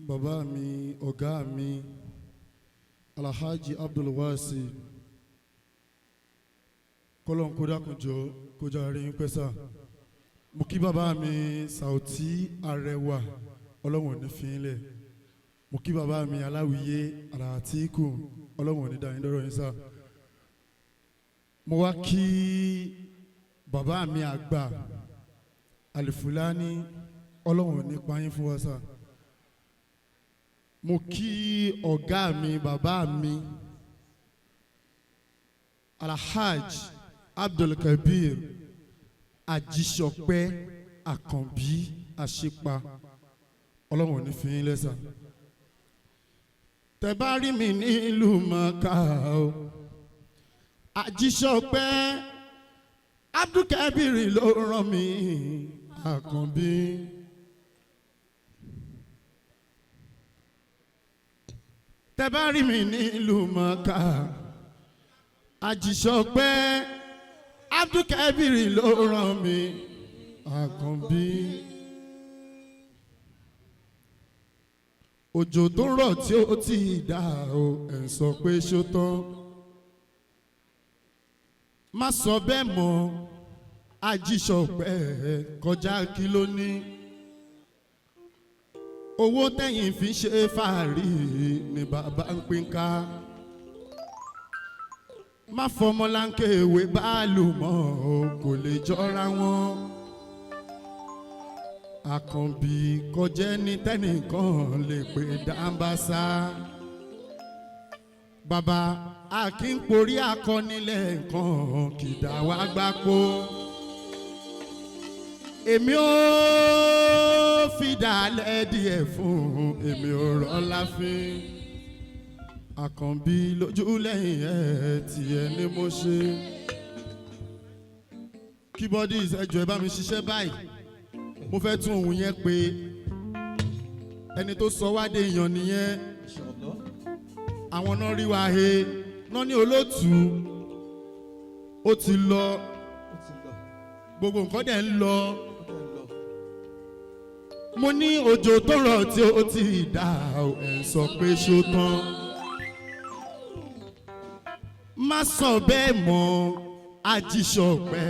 bàbá mi ọ̀gá mi Alhaji Abdulwasi kọ́lọ́n kó dákunjọ kó jàre ń pẹ́sà mo kí bàbá mi Sauty Arẹwà ọlọ́wọ̀n ní fínlẹ̀ mo kí bàbá mi Aláwìyé Àlàtíkù ọlọ́wọ̀n ní dáyín dọ́rọ̀ yín sá mo wá kí bàbá mi àgbà Alifulani ọlọ́wọ̀n ní payín fún wa sá mo kí ọ̀gá mi bàbá mi Alhaji Abdulkabir Ajíṣọpẹ́ Àkànbí Àṣepa ọlọ́wọ̀n ní fi yín lẹ́sà tẹ́ bá rí mi nílùú Mọ́kà o Ajíṣọpẹ́ Abdulkabir ló rán mi Àkànbí. Tẹ́ bá rí mi nílùú Mọ́kà Ajíṣọpẹ́ Abdulkabir ló rán mi Àkànbí. Òjò tó ń rọ̀ tí ó ti dá o ẹ̀ ń sọ pé ṣó tán má sọ bẹ́ẹ̀ mọ́ Ajíṣọpẹ́ kọjá kí ló ní owó tẹ̀yìn fi ṣe fàárí ni bàbá ń pín ká má fọmọláńkè ìwé báàlù mọ́ o kò lè jọra wọn Àkànbí kọjẹ́ ní tẹ́nìkan lè pè dáńbásá bàbá akínporí akọnilẹ̀ nǹkan kìdá wá gbáko èmi ò fìdálẹ̀ díẹ̀ fún èmi ò rọ́lá fín Àkànbí lójú lẹ́yìn ẹ̀ tiẹ̀ ni mo ṣe kíbọ́dì ìṣẹ́jọ́ ẹ bá mi ṣiṣẹ́ báyìí mo fẹ́ tún ohun yẹn pé ẹni tó sọ wá dé èèyàn nìyẹn àwọn náà rí wa he náà ní olóòtú ó ti lọ gbogbo nǹkan dẹ̀ ń lọ mo ní òjò tó rọ̀ tí ó ti dá ẹ̀ sọ pé ṣó tán má sọ bẹ́ẹ̀ mọ́ Ajíṣọpẹ́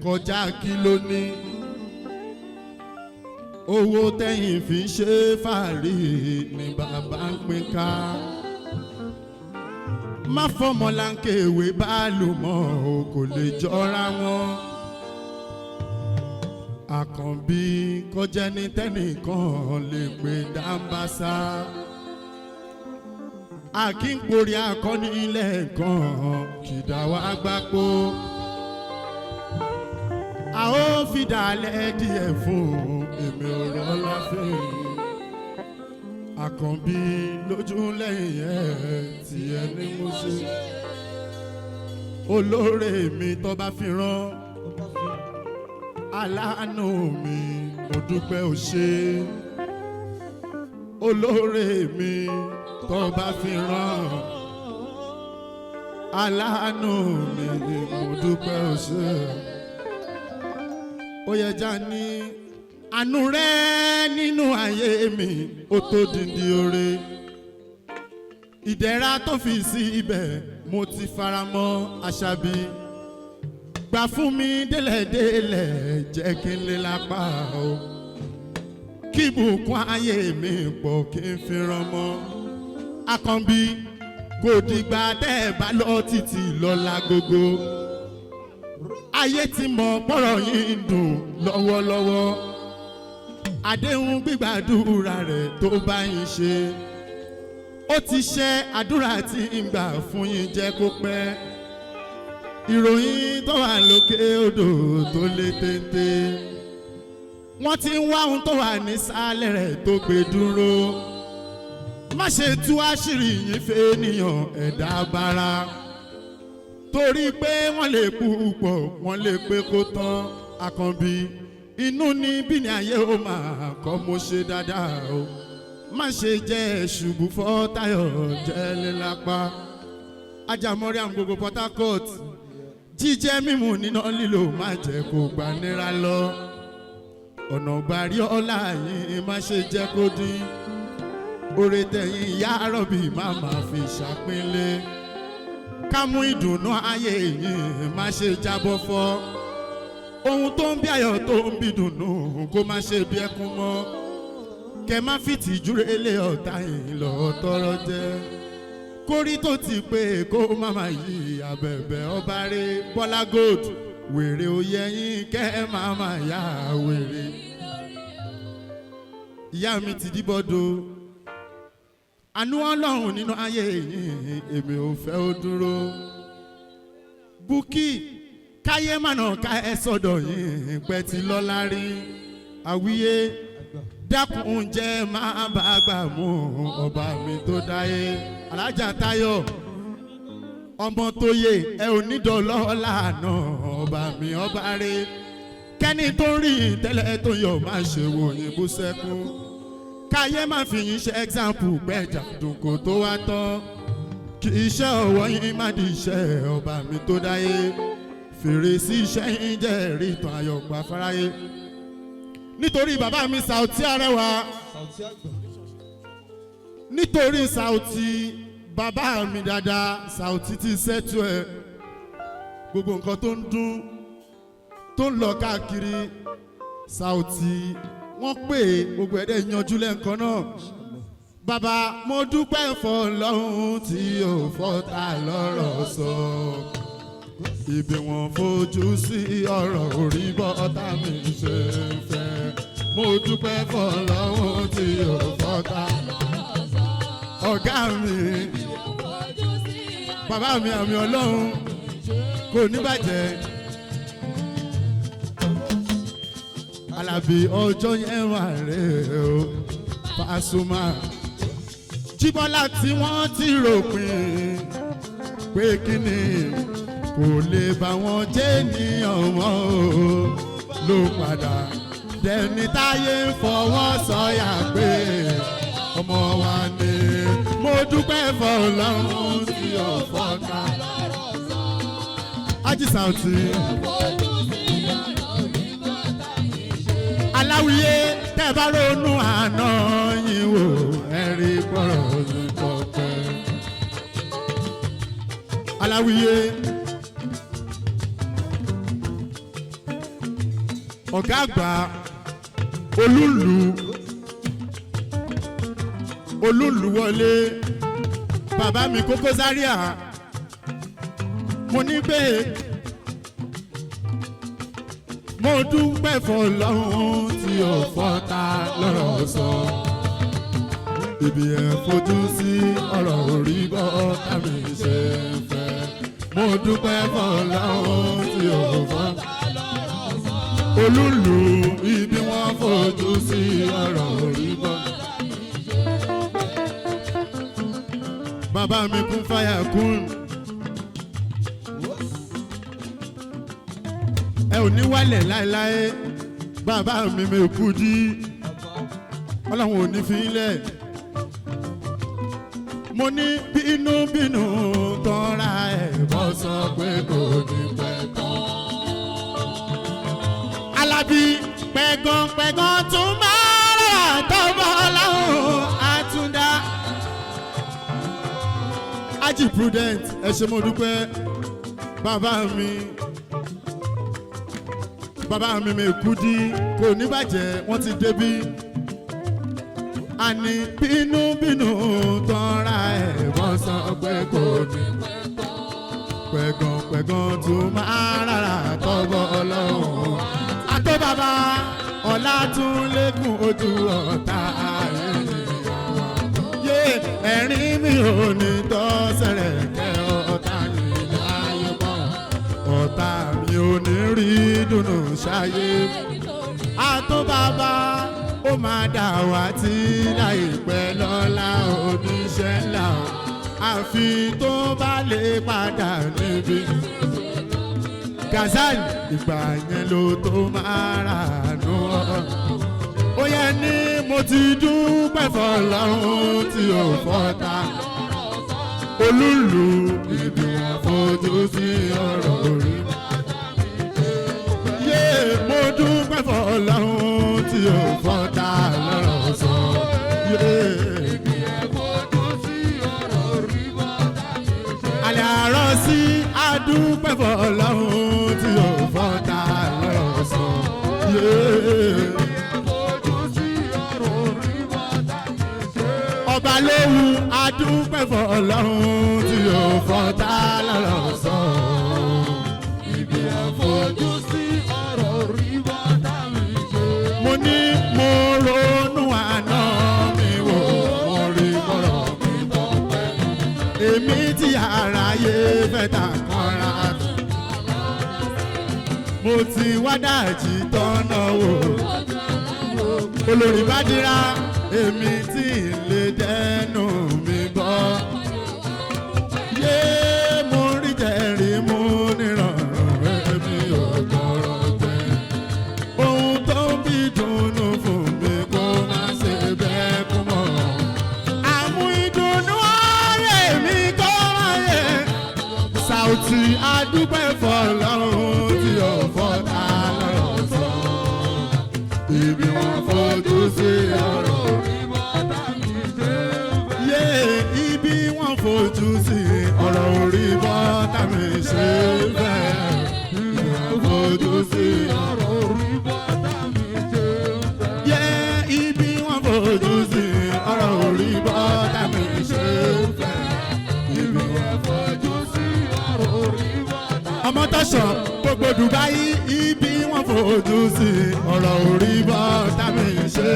kọjá kí ló ní owó tẹ̀yìn fi ṣe fàárí ni bàbá ń pín ká má fọmọláńkè ìwé báàlù mọ́ o kò lè jọra wọn Àkànbí kọjá ní tẹ́nìkan lè pè dáńbásá akínporí akọni ilẹ̀ kan kìdá wá gbáko a ó fìdálẹ̀ díẹ̀ fún èmi ò rọ́lá fún Àkànbí lójú lẹ́yìn ẹ̀ tiẹ̀ ni mo ṣe olóore mi tó bá fi rán aláàánú mi mo dúpẹ́ ò ṣe olóore mi tó bá fi rán aláàánú mi mo dúpẹ́ ò ṣe ó yẹ já ní àánú rẹ nínú ayé mi ó tó dìndí oore ìdẹ̀ra tó fi sí ibẹ̀ mo ti fara mọ́ Àṣàbí gbà fún mi délẹ̀délẹ̀ jẹ́ kí n lè lápá o kí ìbùkún ayé mi pọ̀ kí n fi ràn mọ́ Àkànbí kò dìgbà tẹ́ ẹ bá lọ títí lọ́la gógó ayé ti mọ̀ pọ̀rọ̀ yìí ń dùn lọ́wọ́lọ́wọ́ àdéhùn gbígbàdúrà rẹ̀ tó bá yín ṣe ó ti ṣe àdúrà tí ń gbà fún yín jẹ́ kó pẹ́ ìròyìn tó wà lókè odò tó lé téńté wọ́n ti ń wá ohun tó wà nísàlẹ̀ rẹ̀ tó gbé dúró má ṣe tú àṣírí yín fẹ́ ènìyàn ẹ̀dá bára torí pé wọ́n lè púpọ̀ wọ́n lè pé kó tán Àkànbí inú ní bí ní ayé ó máa kọ́ mo ṣe dáadáa o má ṣe jẹ́ ṣubú fọ́ Táyọ̀ jẹ́ lélápá Ajámọ́rí àwọn gbogbo Port Harcourt jíjẹ mímu níná lílo má jẹ́ kó gbà nira lọ ọ̀nà gbàrí ọ̀la yìí má ṣe jẹ́ kó dín oore tẹ̀yìn ìyá rọ̀bì má máa fi ṣàpínlẹ̀ ká mú ìdùnnú ayé yìí má ṣe jábọ́ fọ́ ohun tó ń bí ayọ̀ tó ń bí dùnnú kó má ṣe bí ẹkún mọ́ kẹ má fìtì júrelé ọ̀tá yìí lọ tọrọ jẹ kórí tó ti pé kó má má yí abẹ̀bẹ̀ ọba rẹ̀ Bọ́lá Gold wèrè oyè yín kẹ́ má má yá wèrè ìyá mi ti dìbọ́dọ̀ àánú Ọlọ́run nínú ayé yìí èmi ò fẹ́ ó dúró Bukky káyé mànà ká ẹ sọ́dọ̀ yìí pẹ́ ti lọ́lá rí àwíyé dákun oúnjẹ máa bá gbà mú ọba mi tó dáyé Alájà Táyọ̀ ọmọ tó yẹ ẹ ò ní dọ̀lọ́lá náà ọba mi ọba rẹ kẹ́ni tó rí tẹ́lẹ̀ tó yọ máa ṣe wòyìn bú sẹ́kún káyé má fi yín ṣe example gbẹ̀jà dùnkò tó wá tán kì í ṣe ọwọ́ yín má di iṣẹ́ ọba mi tó dáyé fèrèsé iṣẹ́ yín jẹ́ rí ìtàn ayọ̀ gbà fáráyé nítorí bàbá mi Saoty Arẹwà nítorí Saoty bàbá mi dáadáa Saoty ti ṣètò ẹ̀ gbogbo nǹkan tó ń dún tó ń lọ káàkiri Saoty wọ́n pè gbogbo ẹ̀dẹ̀ yanjú lẹ́ǹkan náà bàbá mo dúpẹ́ f'Ọlọ́run tí ò fọ́ta lọ́rọ̀ sọ ibi wọn fojú sí ọ̀rọ̀ orí bọ́tà mi ṣe fẹ́ mo dúpẹ́ f'Ọlọ́run tí ò fọ́ta ọ̀gá mi bàbá mi àmì Ọlọ́run kò ní bàjẹ́ Alábí ọjọ́ yẹn wà rẹ̀ o Pasuma Jíbọ́lá tí wọ́n ti ròpin pé kíni kò lè bá wọn jẹ́ ènìyàn mọ́ o ló padà dẹni táyé ń fọwọ́ sọ̀yà pé ọmọ wa ni mo dúpẹ́ f'Ọlọ́run tí ò fọ́ta Hájì Saoty Aláwìyé tẹ́ bá ronú àná yín wò ẹ̀rí gbọ́rọ̀ lóko pẹ́ Aláwìyé ọ̀gá àgbà olúlu wọlé bàbá mi Koko Zaria mo ní bẹ́ẹ̀ mo dúpẹ́ f'Ọlọ́run tí ò fọ́ta lọ́rọ̀ sọ ibi ẹ̀ fojú sí ọ̀rọ̀ orí bọ́tà mi ṣe fẹ́ mo dúpẹ́ f'Ọlọ́run tí ò fọ́ta olúlu ibi wọn fojú sí ọ̀rọ̀ orí bọ́tà bàbá mi Kún Fáyà Kún ẹ ò ní wálẹ̀ láéláé bàbá mi Mẹ́kúdí Ọlọ́run ò ní fi ilẹ̀ mo ní bínúbínú tọ́ra ẹ̀ bọ́ sọ pé kò ní pẹ́ tán Alábí pẹ̀gàn tún máa rà tọ́bọ̀ Ọlọ́run àtúndá Hájì Prudent ẹ ṣé mo dúpẹ́ bàbá mi Mẹ́kúdí kò ní bàjẹ́ wọ́n ti débí àní bínúbínú tọ́ra ẹ̀ wọ́n sọ pé kò ní pẹ̀gàn tó máa rárá tọ́gbọ́ Ọlọ́run àtọ́ bàbá ọ̀la tún lékún ojú ọ̀tá yé ẹ̀rín mi ò ní tọ́ sẹ̀rẹ̀ kẹ́ ọ̀tá yìí láyé mọ́ ọ̀tá mi ò ní rí dùnú ṣáyé àtọ́ bàbá ó máa dà wá tí láìpẹ́ lọ́la oníṣẹ́ ńlá àfi tó bá lè padà níbi Gazal ìgbà yẹn ló tó máa rà nù ọ́ ó yẹ ní mo ti dúpẹ́ f'Ọlọ́run tí ò fọ́ta olúlu ibi wọn fojú sí ọ̀rọ̀ orí yé mo dúpẹ́ f'Ọlọ́run tí ò fọ́ta lọ́rọ̀ sọ yé adúpẹ́ fọlọ́run tí ò fọ́ta lọ́sàn. ọba lóhùn adúpẹ́ fọlọ́run tí ò fọ́ta lọ́sàn. ibi àfojú sí ọ̀rọ̀ rí bọ́tà mi ṣe. mo ní mo ronú àná mi wò mo rí bọ́rọ̀ mi bọ́ pẹ́. èmi tí aráyé fẹ́ ta kanra mo ti wá dájì tọ́nà wò. olórí bá dira èmi tí ń lè dẹnu mi bọ́. yé mo rí jẹ̀rí mú nírọ̀rùn èmi ò gbọ́rọ̀ gbẹ́. ohun tó ń bí dùnnú fún mi kó má ṣe bẹ́ẹ̀ kú mọ́. àmú ìdùnnú ayé mi kó má yẹ. Saoty adúpẹ́ fọlọ́run tí ò fọ́ta lọ́sàn. ibi wọn fojú sí ọ̀rọ̀ rí bọ́tà mi ṣe. yé ibi wọn fojú sí ọ̀rọ̀ orí bọ́tà mi ṣe bẹ́ẹ̀. ibi wọn fojú sí ọ̀rọ̀ rí bọ́tà mi ṣe. yé ibi wọn fojú sí ọ̀rọ̀ orí bọ́tà mi ṣe bẹ́ẹ̀. ibi wọn fojú sí ọ̀rọ̀ rí bọ́tà. ọmọ tọ́ṣọ̀ gbogbo Dubai ibi wọn fojú sí ọ̀rọ̀ orí bọ́tà mi ṣe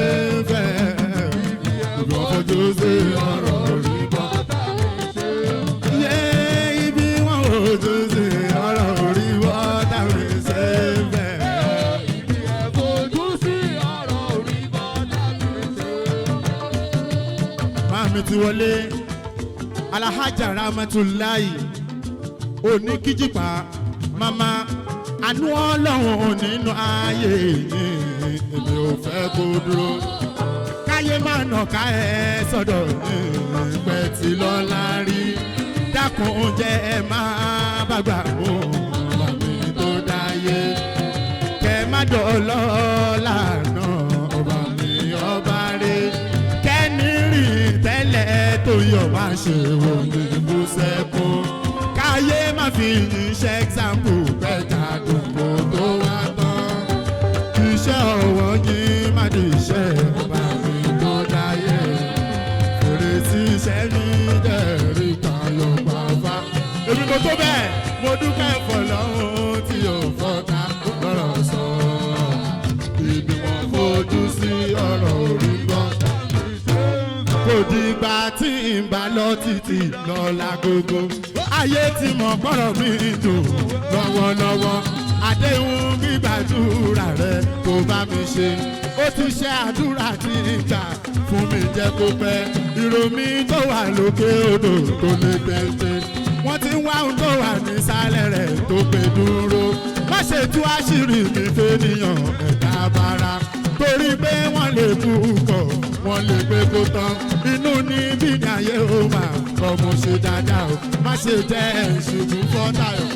bẹ́ẹ̀. ibi wọn fojú sí ọ̀rọ̀ orí bọ́tà mi ṣe bẹ́ẹ̀. yé ibi wọn fojú sí ọ̀rọ̀ orí bọ́tà mi ṣe bẹ́ẹ̀. ibi àfojú sí ọ̀rọ̀ rí bọ́tà mi ṣe. Màmí ti wọlé Alhaja Rahmatulahi Oníkíjìpá mama àánú Ọlọ́run nínú ayé yìí èmi ò fẹ́ kó dúró káyé má nà ká ẹ sọ́dọ̀ ní ìpẹ́ tí lọ́la rí dákun jẹ́ ẹ máa bá gbà mọ́ màmí tó dáyé kẹ́ má dọ̀lọ́ lànà ọba mi ọba rẹ̀ kẹ́ni rí tẹ́lẹ̀ tó yọ̀ má ṣe wò ní bú sẹ́kún káyé má fi yín ṣe example pẹ́jà dùnkù tó wá tán iṣẹ́ ọwọ́ yín má di iṣẹ́ ọba mi tó dáyé fèrè sí iṣẹ́ mi dẹ̀rí tayọ̀ pàfà. èmi kò tó bẹ́ẹ̀ mo dúpẹ́ fọlọ́run tí ò fọ́ta lọ́rọ̀ sọ ibi wọn fojú sí ọ̀rọ̀ orí gbọ́. kò dìgbà tí ń bá lọ títí lọ́la gógó ayé ti mọ̀ gbọ́dọ̀ mi dùn lọ́wọ́lọ́wọ́ àdéhùn gbígbàdúrà rẹ tó bá mi ṣe ó ti ṣe àdúrà tí ń gbà fún mi jẹ́ kó pẹ́ ìròmí tó wà lókè odò tó lè tètè wọ́n ti ń wá ohun tó wà nísàlẹ̀ rẹ̀ tó gbé dúró má ṣe tú àṣírí mi fẹ́nìyàn ẹ̀dá bára torí pé wọ́n lè kú kọ̀ wọ́n lè pé kó tán inú ní bí ní ayé ó máa kọ́ mo ṣe dáadáa o má ṣe jẹ́ ìṣubú fọ́tàyọ̀.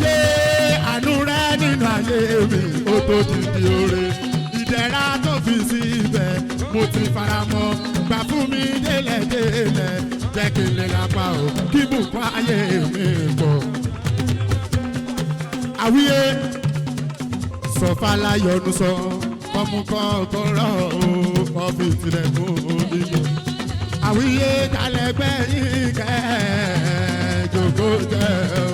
yé àánú rẹ nínú ayé mi ó tó ti di oore ìdẹ̀ra tó fi sí ibẹ̀ mo ti fara mọ́ gbà fún mi délẹ̀délẹ̀ jẹ́ kí n lè lápá o kí bùkún ayé mi pọ̀. àwíyé sọ̀fàlà yọnu sọ ọmú kọ́kọ́rọ́ o ọ̀fi tilẹ̀kùn onígbò. àwíyé talẹ̀gbẹ́ yìí kẹ́ jòkó jẹ́ o.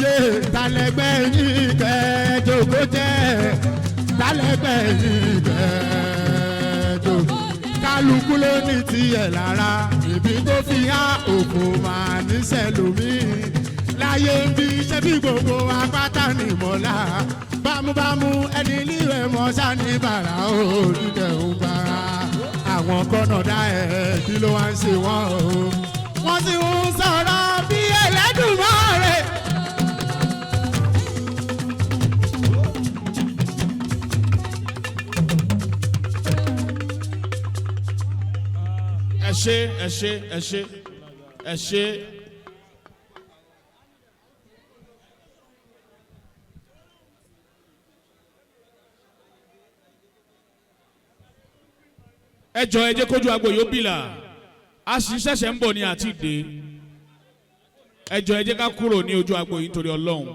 yé talẹ̀gbẹ́ yìí kẹ́ jòkó jẹ́ talẹ̀gbẹ́ yìí kẹ́ jòkó. kálukú ló ní tiẹ̀ lára ibi tó fi há òkú máa níṣẹ́ lómi. láyé ń bí ṣé bí gbogbo apáta ní mọ́lá bámúbámú ẹni lílẹ̀ mọ́ṣá ní bàrà olùdẹ̀ ń bára àwọn kọ́nà dá ẹ̀ kí ló wá ń ṣe wọ́n o wọ́n ti ń sọ̀rọ̀ bí Ẹlẹ́dùmarè. ẹ ṣé ẹ ṣé ẹ ṣé ẹ ṣé. ẹ jọ ẹ jẹ́ kójú agbo yóò bìlà a sì ṣẹ̀ṣẹ̀ ń bọ̀ ní àti dé ẹ jọ̀ọ́ ẹ jẹ́ ká kúrò ní ojú agbo yìí nítorí Ọlọ́run.